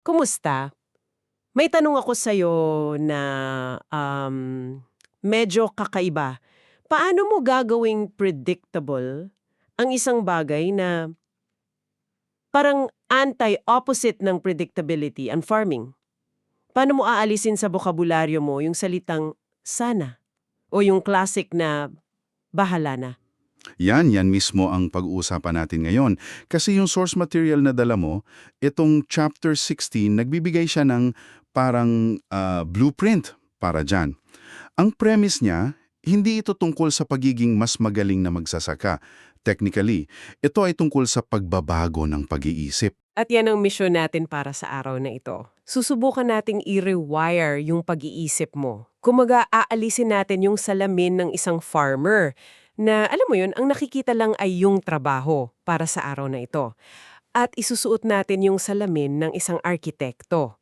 Kumusta? May tanong ako sa'yo na medyo kakaiba. Paano mo gagawing predictable ang isang bagay na parang anti-opposite ng predictability ang farming? Paano mo aalisin sa bokabularyo mo yung salitang sana o yung classic na bahala na? Yan mismo ang pag-uusapan natin ngayon. Kasi yung source material na dala mo, itong chapter 16, nagbibigay siya ng parang blueprint para dyan. Ang premise niya, hindi ito tungkol sa pagiging mas magaling na magsasaka. Technically, ito ay tungkol sa pagbabago ng pag-iisip. At yan ang misyon natin para sa araw na ito. Susubukan nating i-rewire yung pag-iisip mo. Kumaga, aalisin natin yung salamin ng isang farmer na, alam mo yun, ang nakikita lang ay yung trabaho para sa araw na ito. At isusuot natin yung salamin ng isang arkitekto.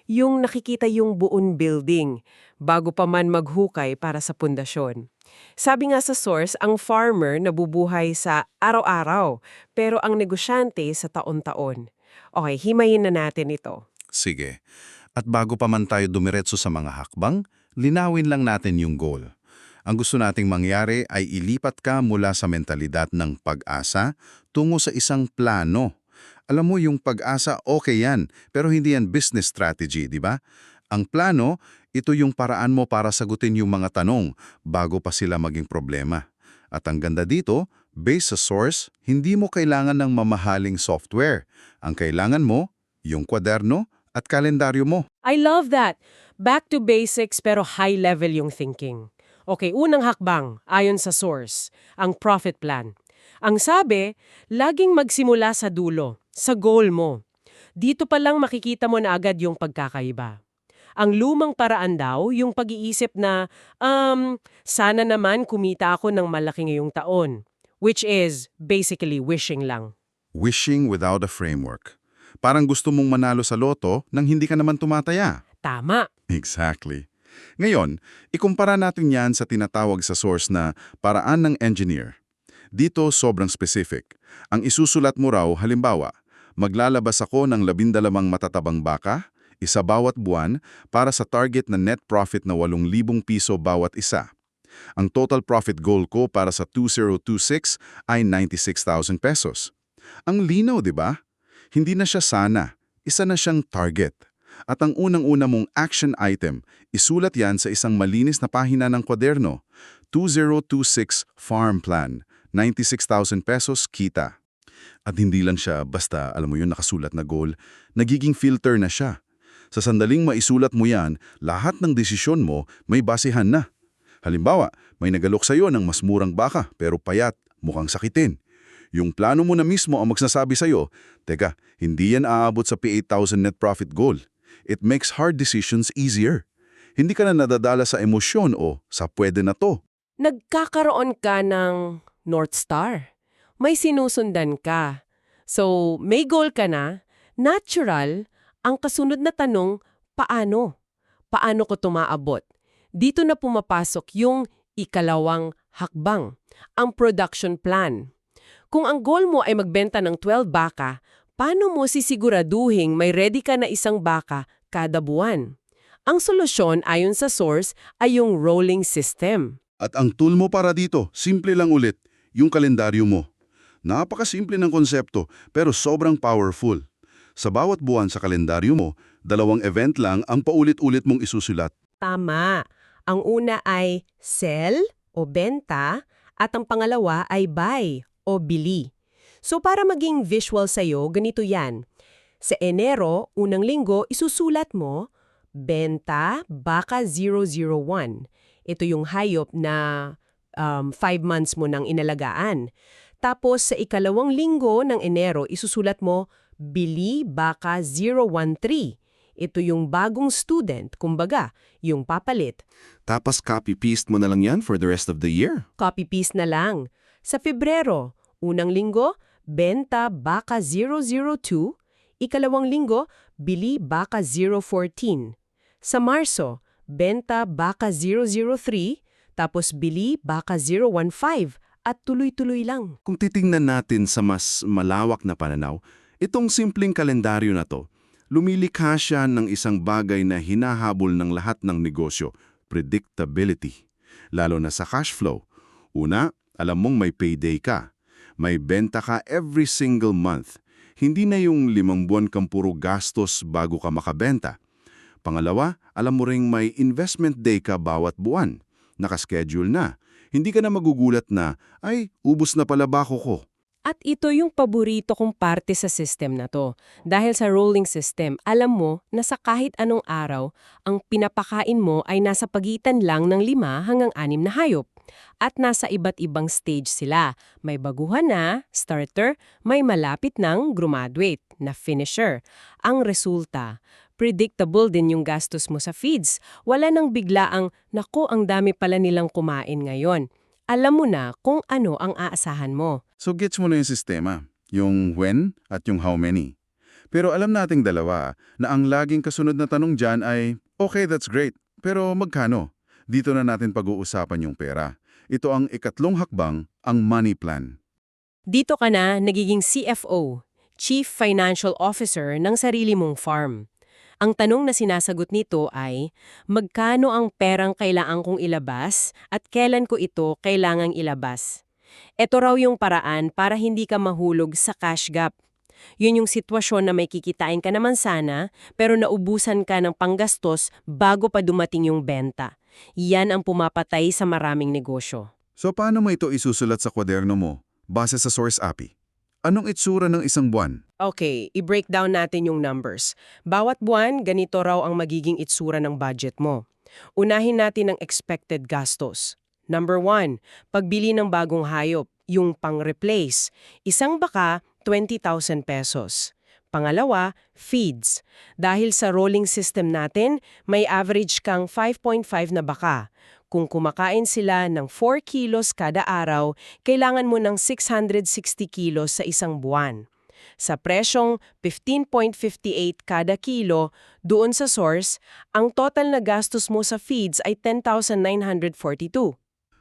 Yung nakikita yung buong building, bago pa man maghukay para sa pundasyon. Sabi nga sa source, ang farmer nabubuhay sa araw-araw, pero ang negosyante sa taon-taon. Okay, himayin na natin ito. Sige. At bago pa man tayo dumiretso sa mga hakbang, linawin lang natin yung goal. Ang gusto nating mangyari ay ilipat ka mula sa mentalidad ng pag-asa tungo sa isang plano. Alam mo, yung pag-asa, okay yan, pero hindi yan business strategy, di ba? Ang plano, ito yung paraan mo para sagutin yung mga tanong bago pa sila maging problema. At ang ganda dito, based sa source, hindi mo kailangan ng mamahaling software. Ang kailangan mo, yung kwaderno at kalendaryo mo. I love that. Back to basics pero high level yung thinking. Okay, unang hakbang, ayon sa source, ang profit plan. Ang sabi, laging magsimula sa dulo, sa goal mo. Dito pa lang makikita mo na agad yung pagkakaiba. Ang lumang paraan daw, yung pag-iisip na, sana naman kumita ako ng malaki ngayong taon. Which is basically wishing lang. Wishing without a framework. Parang gusto mong manalo sa loto nang hindi ka naman tumataya. Tama. Exactly. Ngayon, ikumpara natin yan sa tinatawag sa source na paraan ng engineer. Dito sobrang specific. Ang isusulat mo raw, halimbawa, maglalabas ako ng 12 matatabang baka, isa bawat buwan, para sa target na net profit na 8,000 piso bawat isa. Ang total profit goal ko para sa 2026 ay 96,000 pesos. Ang linaw, di ba? Hindi na siya sana, isa na siyang target. At ang unang-una mong action item, isulat yan sa isang malinis na pahina ng kwaderno. 2026 Farm Plan, 96,000 pesos kita. At hindi lang siya basta, alam mo yun, nakasulat na goal, nagiging filter na siya. Sa sandaling maisulat mo yan, lahat ng desisyon mo may basehan na. Halimbawa, may nagalok sa'yo ng mas murang baka pero payat, mukhang sakitin. Yung plano mo na mismo ang magsasabi sa'yo, teka, hindi yan aabot sa P8,000 net profit goal. It makes hard decisions easier. Hindi ka na nadadala sa emosyon o sa pwede na to. Nagkakaroon ka ng North Star. May sinusundan ka. So, may goal ka na, natural, ang kasunod na tanong, paano? Paano ko tumaabot? Dito na pumapasok yung ikalawang hakbang, ang production plan. Kung ang goal mo ay magbenta ng 12 baka, paano mo sisiguraduhin may ready ka na isang baka kada buwan? Ang solusyon ayon sa source ay yung rolling system. At ang tool mo para dito, simple lang ulit, yung kalendaryo mo. Napakasimple ng konsepto, pero sobrang powerful. Sa bawat buwan sa kalendaryo mo, 2 event lang ang paulit-ulit mong isusulat. Tama. Ang una ay sell o benta at ang pangalawa ay buy o bili. So para maging visual sa'yo, ganito yan. Sa Enero, unang linggo, isusulat mo, benta baka 001. Ito yung hayop na 5 months mo nang inalagaan. Tapos sa ikalawang linggo ng Enero, isusulat mo, bili baka 013. Ito yung bagong student, kumbaga, yung papalit. Tapos copy-paste mo na lang yan for the rest of the year. Copy-paste na lang. Sa Pebrero, unang linggo, benta baka 002. Ikalawang linggo, bili baka 014. Sa Marso, benta baka 003. Tapos bili baka 015. At tuloy-tuloy lang. Kung titingnan natin sa mas malawak na pananaw, itong simpleng kalendaryo na to, Lumilikha siya ng isang bagay na hinahabol ng lahat ng negosyo, predictability. Lalo na sa cash flow. Una, alam mong may payday ka. May benta ka every single month. Hindi na yung 5 buwan kang puro gastos bago ka makabenta. Pangalawa, alam mo ring may investment day ka bawat buwan. Nakaschedule na. Hindi ka na magugulat na, ay, ubos na pala bako ko. At ito yung paborito kong parte sa system na to. Dahil sa rolling system, alam mo na sa kahit anong araw, ang pinapakain mo ay nasa pagitan lang ng 5 hanggang 6 na hayop. At nasa iba't ibang stage sila. May baguhan na, starter, may malapit ng graduate, na finisher. Ang resulta, predictable din yung gastos mo sa feeds. Wala nang biglaang, naku, ang dami pala nilang kumain ngayon. Alam mo na kung ano ang aasahan mo. So gets mo na yung sistema, yung when at yung how many. Pero alam nating dalawa na ang laging kasunod na tanong dyan ay, okay, that's great, pero magkano? Dito na natin pag-uusapan yung pera. Ito ang ikatlong hakbang, ang money plan. Dito ka na nagiging CFO, Chief Financial Officer ng sarili mong farm. Ang tanong na sinasagot nito ay, magkano ang perang kailangan kong ilabas at kailan ko ito kailangang ilabas? Ito raw yung paraan para hindi ka mahulog sa cash gap. Yun yung sitwasyon na may kikitain ka naman sana, pero naubusan ka ng panggastos bago pa dumating yung benta. Yan ang pumapatay sa maraming negosyo. So paano mo ito isusulat sa kwaderno mo, base sa source API? Anong itsura ng isang buwan? Okay, i-break down natin yung numbers. Bawat buwan, ganito raw ang magiging itsura ng budget mo. Unahin natin ang expected gastos. Number 1, pagbili ng bagong hayop, yung pang-replace. Isang baka, 20,000 pesos. Pangalawa, feeds. Dahil sa rolling system natin, may average kang 5.5 na baka. Kung kumakain sila ng 4 kilos kada araw, kailangan mo ng 660 kilos sa isang buwan. Sa presyong 15.58 kada kilo, doon sa source, ang total na gastos mo sa feeds ay 10,942.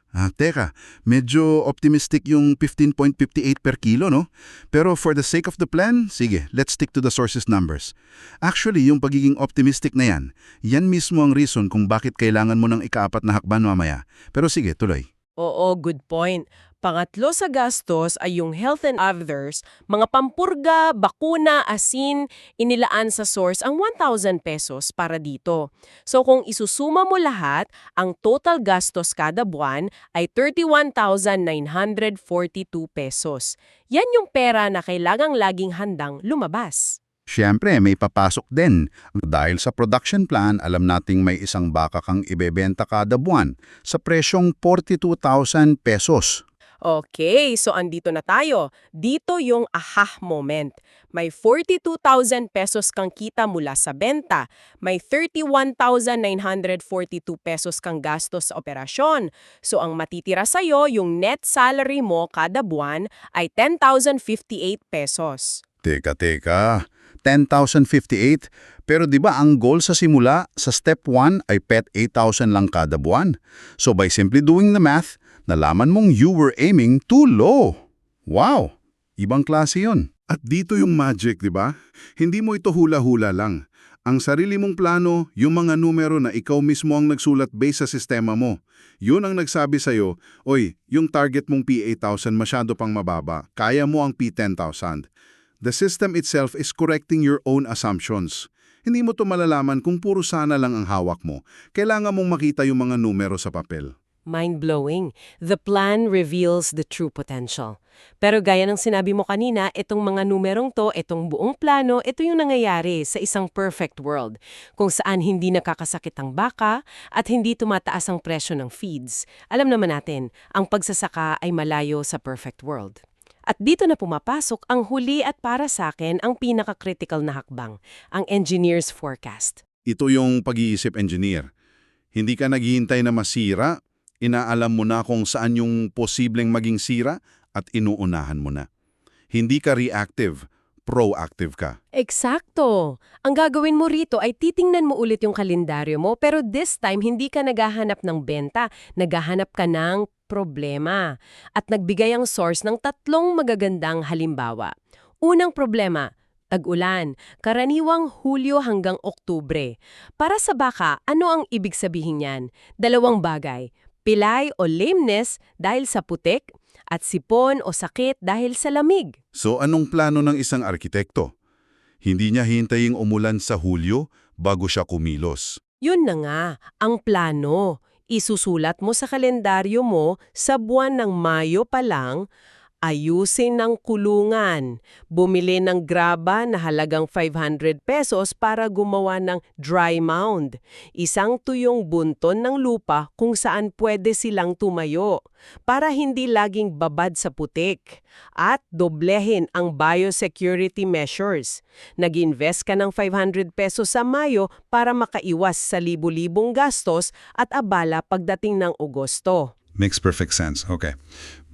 Teka, medyo optimistic yung 15.58 per kilo, no? Pero for the sake of the plan, sige, let's stick to the sources numbers. Actually, yung pagiging optimistic na yan mismo ang reason kung bakit kailangan mo ng ika-4 na hakban mamaya. Pero sige, tuloy. Oo, good point. Pangatlo sa gastos ay yung health and others, mga pampurga, bakuna, asin, inilaan sa source ang 1,000 pesos para dito. So kung isusuma mo lahat, ang total gastos kada buwan ay 31,942 pesos. Yan yung pera na kailangang laging handang lumabas. Siyempre, may papasok din. Dahil sa production plan, alam nating may isang baka kang ibebenta kada buwan sa presyong 42,000 pesos. Okay, so andito na tayo. Dito yung aha moment. May 42,000 pesos kang kita mula sa benta. May 31,942 pesos kang gastos sa operasyon. So ang matitira sa'yo, yung net salary mo kada buwan ay 10,058 pesos. Teka. 10,058? Pero di ba ang goal sa simula, sa step 1 ay pet 8,000 lang kada buwan? So by simply doing the math, nalaman mong you were aiming too low. Wow! Ibang klase yun. At dito yung magic, di ba? Hindi mo ito hula-hula lang. Ang sarili mong plano, yung mga numero na ikaw mismo ang nagsulat base sa sistema mo. Yun ang nagsabi sa'yo, oy, yung target mong P8,000 masyado pang mababa. Kaya mo ang P10,000. The system itself is correcting your own assumptions. Hindi mo to malalaman kung puro sana lang ang hawak mo. Kailangan mong makita yung mga numero sa papel. Mind-blowing. The plan reveals the true potential. Pero gaya ng sinabi mo kanina, itong mga numerong to, itong buong plano, ito yung nangyayari sa isang perfect world, kung saan hindi nakakasakit ang baka at hindi tumataas ang presyo ng feeds. Alam naman natin, ang pagsasaka ay malayo sa perfect world. At dito na pumapasok ang huli at para sa akin ang pinaka-critical na hakbang, ang engineer's forecast. Ito yung pag-iisip engineer. Hindi ka naghihintay na masira, inaalam mo na kung saan yung posibleng maging sira at inuunahan mo na. Hindi ka reactive, proactive ka. Eksakto! Ang gagawin mo rito ay titingnan mo ulit yung kalendaryo mo pero this time hindi ka naghahanap ng benta, naghahanap ka ng problema. At nagbigay ang source ng 3 magagandang halimbawa. Unang problema, Tag-ulan, karaniwang Hulyo hanggang Oktubre. Para sa baka, ano ang ibig sabihin niyan? Dalawang bagay, pilay o lameness dahil sa putik, at sipon o sakit dahil sa lamig. So anong plano ng isang arkitekto? Hindi niya hintayin umulan sa Hulyo bago siya kumilos. Yun na nga, ang plano. Isusulat mo sa kalendaryo mo sa buwan ng Mayo pa lang, ayusin ng kulungan, bumili ng graba na halagang 500 pesos para gumawa ng dry mound, isang tuyong bunton ng lupa kung saan pwede silang tumayo, para hindi laging babad sa putik, at doblehin ang biosecurity measures. Nag-invest ka ng 500 pesos sa Mayo para makaiwas sa libu-libong gastos at abala pagdating ng Agosto. Makes perfect sense. Okay.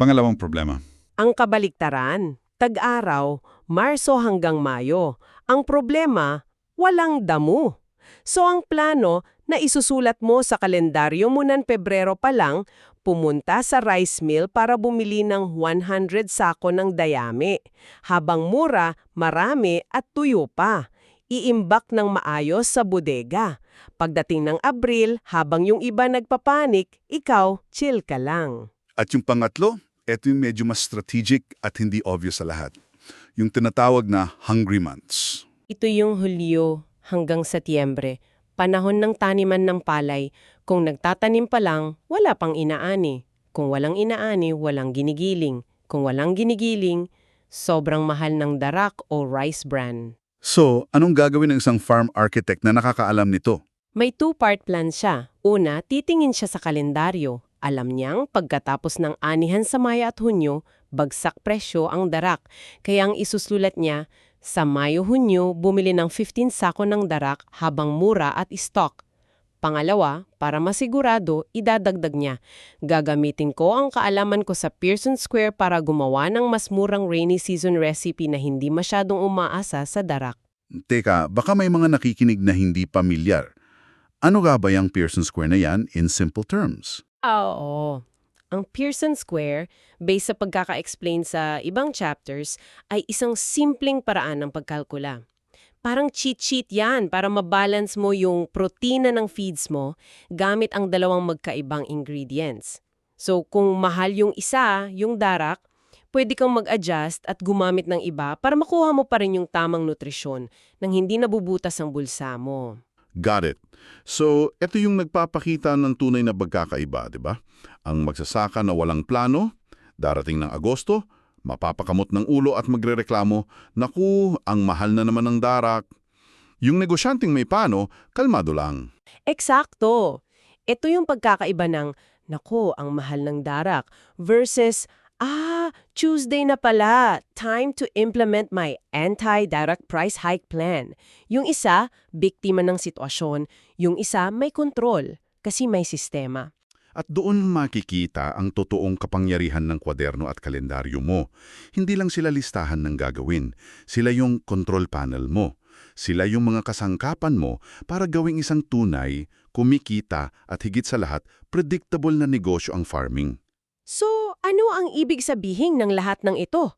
Pangalawang problema. Ang kabaliktaran, tag-araw, Marso hanggang Mayo. Ang problema, walang damo. So ang plano na isusulat mo sa kalendaryo mo ng Pebrero pa lang, pumunta sa rice mill para bumili ng 100 sako ng dayami. Habang mura, marami at tuyo pa. Iimbak ng maayos sa bodega. Pagdating ng Abril, habang yung iba nagpapanik, ikaw, chill ka lang. At yung pangatlo, ito yung medyo mas strategic at hindi obvious sa lahat. Yung tinatawag na hungry months. Ito yung Hulyo hanggang Setyembre, panahon ng taniman ng palay. Kung nagtatanim pa lang, wala pang inaani. Kung walang inaani, walang ginigiling. Kung walang ginigiling, sobrang mahal ng darak o rice bran. So, anong gagawin ng isang farm architect na nakakaalam nito? May two-part plan siya. Una, titingin siya sa kalendaryo. Alam niyang pagkatapos ng anihan sa Mayo at Hunyo, bagsak presyo ang darak. Kaya ang isusulat niya, sa Mayo-Hunyo, bumili ng 15 sako ng darak habang mura at stock. Pangalawa, para masigurado, idadagdag niya. Gagamitin ko ang kaalaman ko sa Pearson Square para gumawa ng mas murang rainy season recipe na hindi masyadong umaasa sa darak. Teka, baka may mga nakikinig na hindi pamilyar. Ano nga ba yung Pearson Square na yan in simple terms? Oo. Ang Pearson Square, based sa pagkaka-explain sa ibang chapters, ay isang simpleng paraan ng pagkalkula. Parang cheat sheet yan para mabalance mo yung protina ng feeds mo gamit ang dalawang magkaibang ingredients. So kung mahal yung isa, yung darak, pwede kang mag-adjust at gumamit ng iba para makuha mo pa rin yung tamang nutrisyon nang hindi nabubutas ang bulsa mo. Got it. So, ito yung nagpapakita ng tunay na pagkakaiba, di ba? Ang magsasaka na walang plano, darating ng Agosto, mapapakamot ng ulo at magrereklamo, naku, ang mahal na naman ng darak. Yung negosyanteng may plano, kalmado lang. Eksakto! Ito yung pagkakaiba ng, naku, ang mahal ng darak versus, Tuesday na pala. Time to implement my anti-darak price hike plan. Yung isa, biktima ng sitwasyon. Yung isa, may kontrol. Kasi may sistema. At doon makikita ang totoong kapangyarihan ng kwaderno at kalendaryo mo. Hindi lang sila listahan ng gagawin. Sila yung control panel mo. Sila yung mga kasangkapan mo para gawing isang tunay, kumikita at higit sa lahat, predictable na negosyo ang farming. So, ano ang ibig sabihin ng lahat ng ito?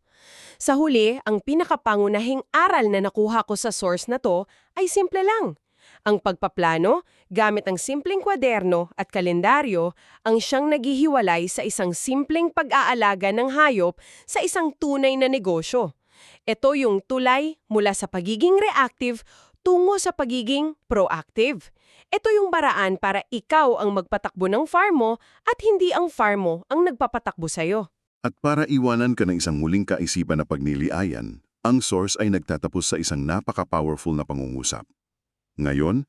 Sa huli, ang pinakapangunahing aral na nakuha ko sa source na to ay simple lang. Ang pagpaplano, gamit ang simpleng kwaderno at kalendaryo, ang siyang naghihiwalay sa isang simpleng pag-aalaga ng hayop sa isang tunay na negosyo. Ito yung tulay mula sa pagiging reactive tungo sa pagiging proactive. Ito yung paraan para ikaw ang magpatakbo ng farm mo at hindi ang farm mo ang nagpapatakbo sa'yo. At para iwanan ka ng isang muling kaisipan na pagniliayan, ang source ay nagtatapos sa isang napaka-powerful na pangungusap. Ngayon,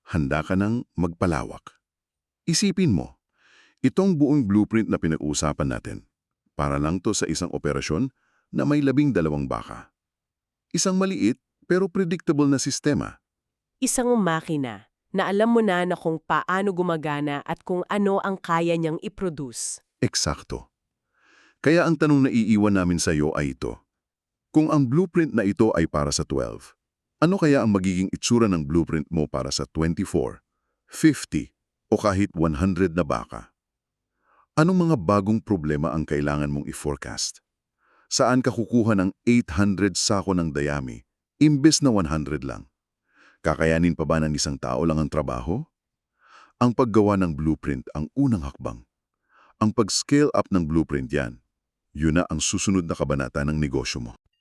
handa ka ng magpalawak. Isipin mo, itong buong blueprint na pinag-uusapan natin, para lang to sa isang operasyon na may 12 baka. Isang maliit pero predictable na sistema. Isang makina na alam mo na kung paano gumagana at kung ano ang kaya niyang i-produce. Eksakto. Kaya ang tanong na iiwan namin sa iyo ay ito. Kung ang blueprint na ito ay para sa 12, ano kaya ang magiging itsura ng blueprint mo para sa 24, 50 o kahit 100 na baka? Anong mga bagong problema ang kailangan mong i-forecast? Saan ka kukuha ng 800 sako ng dayami, Imbes na 100 lang. Kakayanin pa ba ng isang tao lang ang trabaho? Ang paggawa ng blueprint ang unang hakbang. Ang pag-scale up ng blueprint yan, yun na ang susunod na kabanata ng negosyo mo.